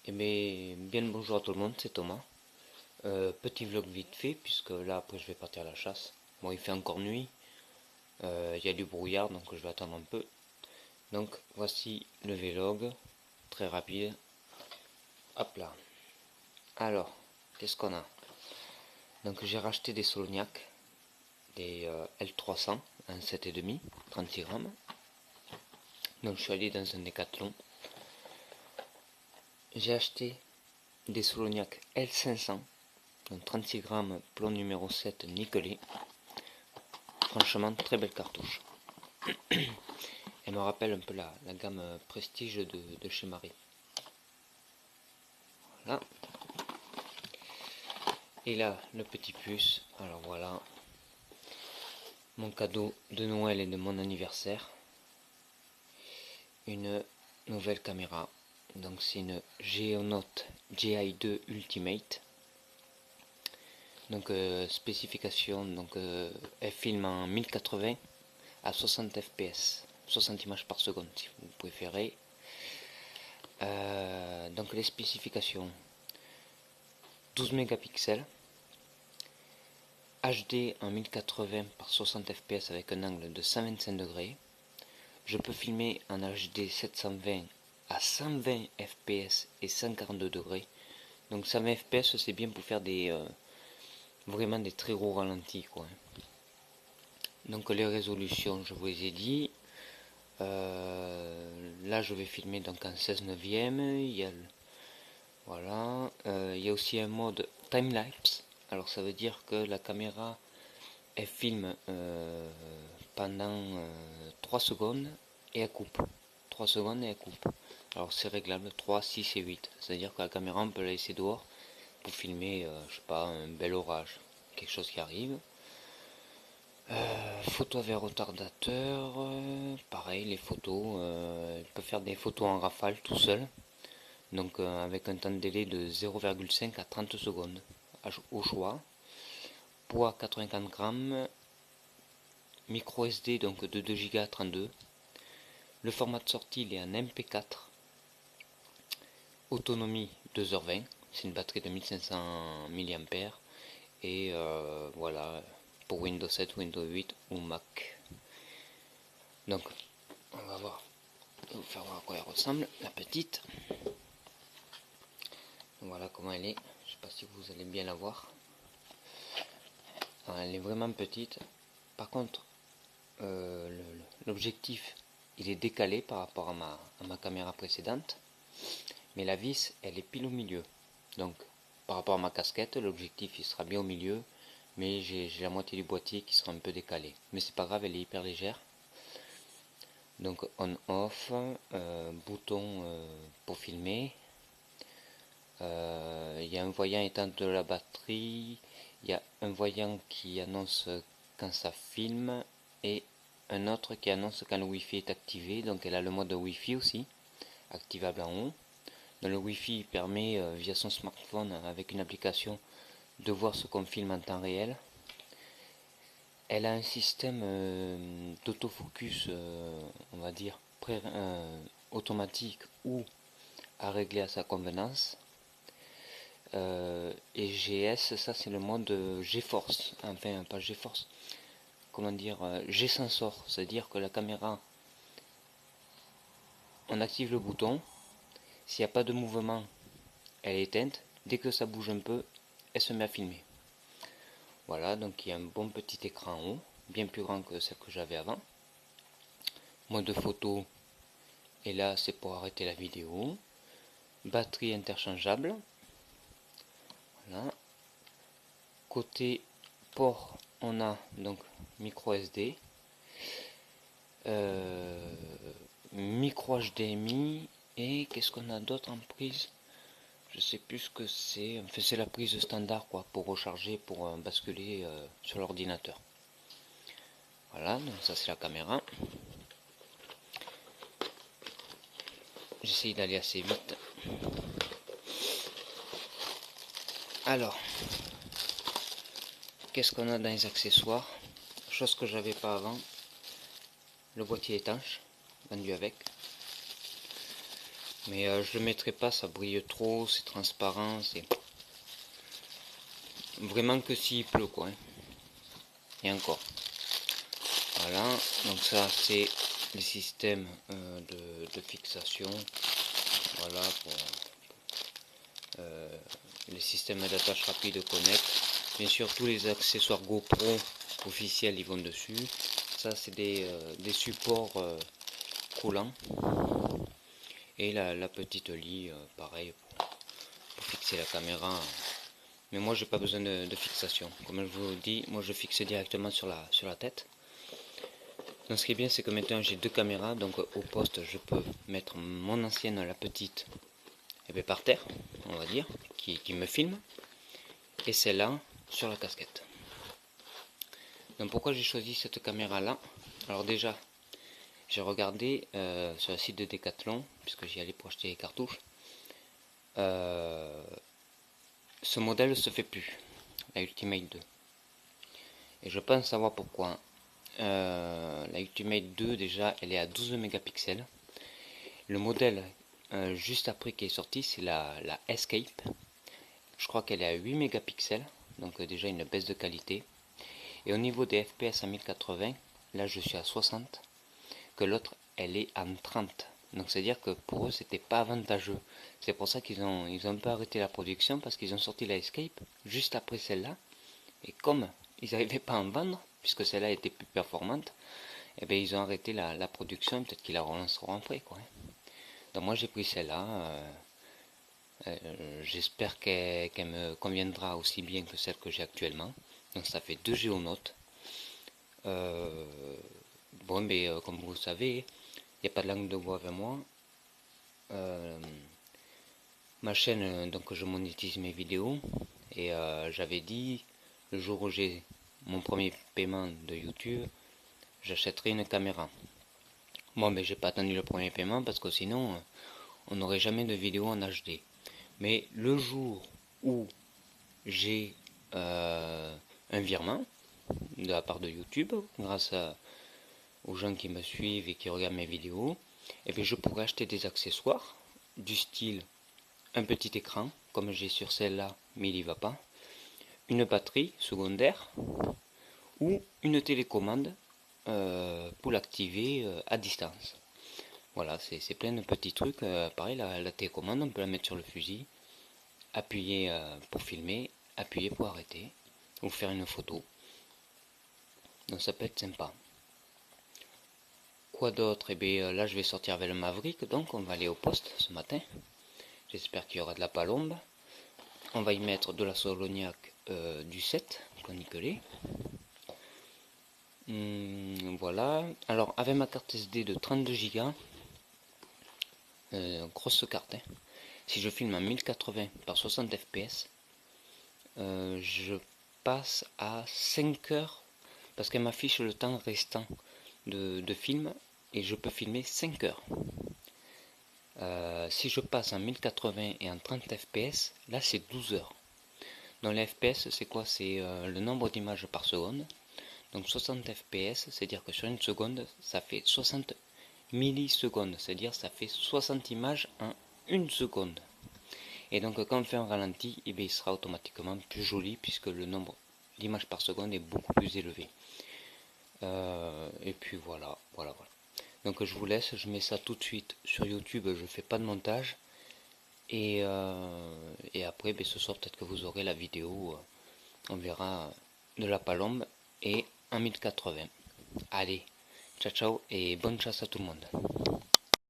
Eh bien, le bonjour à tout le monde, c'est Thomas. Petit vlog vite fait, puisque là après je vais partir à la chasse. Bon, il fait encore nuit, il y a du brouillard, donc je vais attendre un peu. Donc voici le vlog, très rapide. Hop là. Alors, qu'est-ce qu'on a? Donc j'ai racheté des Soloniac, des L300, un 7,5, 36 grammes. Donc je suis allé dans un Décathlon. J'ai acheté des Soloniac L500, donc 36 grammes, plomb numéro 7 nickelé. Franchement, très belle cartouche. Elle me rappelle un peu la gamme Prestige de chez Marie. Voilà. Et là, le petit puce. Alors voilà. Mon cadeau de Noël et de mon anniversaire. Une nouvelle caméra. Donc c'est une Geonote GI2 Ultimate. Donc spécification, donc elle filme en 1080 à 60 fps, 60 images par seconde si vous préférez. Donc les spécifications: 12 mégapixels, HD en 1080 par 60 fps avec un angle de 125 degrés. Je peux filmer en HD 720 à 120 fps et 142 degrés. Donc 120 fps c'est bien pour faire vraiment des très gros ralentis quoi. Donc les résolutions je vous les ai dit. Là je vais filmer donc en 16 neuvième. Voilà. Il y a aussi un mode time-lapse. Alors ça veut dire que la caméra elle filme pendant 3 secondes et elle coupe. 3 secondes et elle coupe. Alors c'est réglable 3, 6 et 8. C'est-à-dire que la caméra on peut la laisser dehors pour filmer, je sais pas, un bel orage, quelque chose qui arrive. Photo avec retardateur, pareil les photos, il peut faire des photos en rafale tout seul. Donc avec un temps de délai de 0,5 à 30 secondes au choix. Poids 84 grammes, micro SD donc de 2 Go à 32. Le format de sortie il est en MP4. Autonomie 2h20, c'est une batterie de 1500 mAh. Et voilà, pour Windows 7, Windows 8 ou Mac. Donc on va voir, je vais vous faire voir à quoi elle ressemble, la petite. Voilà comment elle est, je sais pas si vous allez bien la voir. Alors, elle est vraiment petite. Par contre, l'objectif il est décalé par rapport à ma caméra précédente, mais la vis elle est pile au milieu. Donc par rapport à ma casquette, l'objectif il sera bien au milieu, mais j'ai la moitié du boîtier qui sera un peu décalé. Mais c'est pas grave, elle est hyper légère. Donc on off, bouton pour filmer. Il y a un voyant éteinte de la batterie, il y a un voyant qui annonce quand ça filme et un autre qui annonce quand le Wi-Fi est activé. Donc elle a le mode Wi-Fi aussi, activable en haut. Donc le Wi-Fi permet via son smartphone avec une application de voir ce qu'on filme en temps réel. Elle a un système d'autofocus, on va dire, automatique ou à régler à sa convenance. Et GS, ça c'est le mode GeForce, enfin pas GeForce, comment dire, G-Sensor, c'est-à-dire que la caméra, on active le bouton, s'il n'y a pas de mouvement, elle est éteinte, dès que ça bouge un peu, elle se met à filmer. Voilà, donc il y a un bon petit écran en haut, bien plus grand que celle que j'avais avant. Mode photo, et là c'est pour arrêter la vidéo. Batterie interchangeable. Voilà. Côté port, on a donc micro SD, micro HDMI et qu'est-ce qu'on a d'autre en prise? Je sais plus ce que c'est. Enfin, c'est la prise standard quoi pour recharger, pour basculer sur l'ordinateur. Voilà, donc ça c'est la caméra. J'essaye d'aller assez vite. Alors, qu'est-ce qu'on a dans les accessoires? Chose que j'avais pas avant. Le boîtier étanche, vendu avec. Mais je le mettrai pas, ça brille trop, c'est transparent, c'est vraiment que s'il pleut quoi. Hein. Et encore. Voilà, donc ça c'est les systèmes de fixation. Voilà pour les systèmes d'attache rapide connect. Bien sûr tous les accessoires GoPro officiels ils vont dessus. Ça c'est des supports collants. Et la petite lie, pareil pour fixer la caméra. Mais moi j'ai pas besoin de fixation. Comme je vous dis, moi je fixe directement sur la tête. Donc ce qui est bien c'est que maintenant j'ai deux caméras, donc au poste je peux mettre mon ancienne, la petite, et bien, par terre, on va dire, qui me filme, et celle-là sur la casquette. Donc pourquoi j'ai choisi cette caméra là? Alors déjà j'ai regardé sur le site de Decathlon, puisque j'y allais pour acheter les cartouches. Ce modèle ne se fait plus, la Ultimate 2. Et je pense savoir pourquoi. La Ultimate 2 déjà elle est à 12 mégapixels. Le modèle juste après qui est sorti c'est la Escape. Je crois qu'elle est à 8 mégapixels, donc déjà une baisse de qualité. Et au niveau des FPS à 1080, là je suis à 60, que l'autre elle est à 30. Donc c'est à dire que pour eux c'était pas avantageux. C'est pour ça qu'ils ont un peu arrêté la production, parce qu'ils ont sorti la Escape juste après celle-là. Et comme ils n'arrivaient pas à en vendre, puisque celle-là était plus performante, et bien ils ont arrêté la production, peut-être qu'ils la relanceront après quoi. Donc moi j'ai pris celle-là, j'espère qu'elle me conviendra aussi bien que celle que j'ai actuellement. Donc ça fait 2 géonotes. Bon mais comme vous le savez, il n'y a pas de langue de bois avec moi. Ma chaîne, donc je monétise mes vidéos, et j'avais dit le jour où j'ai mon premier paiement de YouTube, j'achèterai une caméra. Bon mais j'ai pas attendu le premier paiement parce que sinon on n'aurait jamais de vidéo en HD. Mais le jour où j'ai un virement de la part de YouTube, grâce aux gens qui me suivent et qui regardent mes vidéos, et bien je pourrais acheter des accessoires du style un petit écran, comme j'ai sur celle-là, mais il n'y va pas, une batterie secondaire ou une télécommande pour l'activer à distance. Voilà, c'est plein de petits trucs. Pareil, la télécommande, on peut la mettre sur le fusil, appuyer pour filmer, appuyer pour arrêter, ou faire une photo. Donc ça peut être sympa. Quoi d'autre? Eh bien là je vais sortir avec le Maverick, donc on va aller au poste ce matin. J'espère qu'il y aura de la palombe. On va y mettre de la Solognac du 7 pour nickeler. Voilà. Alors avec ma carte SD de 32 Go, grosse carte, hein. Si je filme en 1080 par 60 fps, je passe à 5 heures, parce qu'elle m'affiche le temps restant de film, et je peux filmer 5 heures. Si je passe en 1080 et en 30 fps, là c'est 12 heures. Donc les fps c'est quoi? C'est le nombre d'images par seconde. Donc 60 fps, c'est-à-dire que sur une seconde, ça fait 60 millisecondes, c'est-à-dire ça fait 60 images en une seconde. Et donc quand on fait un ralenti, eh bien, il sera automatiquement plus joli, puisque le nombre d'images par seconde est beaucoup plus élevé. Et puis voilà. Donc je vous laisse, je mets ça tout de suite sur YouTube, je fais pas de montage. Et après, ben, ce soir peut-être que vous aurez la vidéo, on verra, de la palombe et en 1080. Allez, ciao ciao et bonne chasse à tout le monde.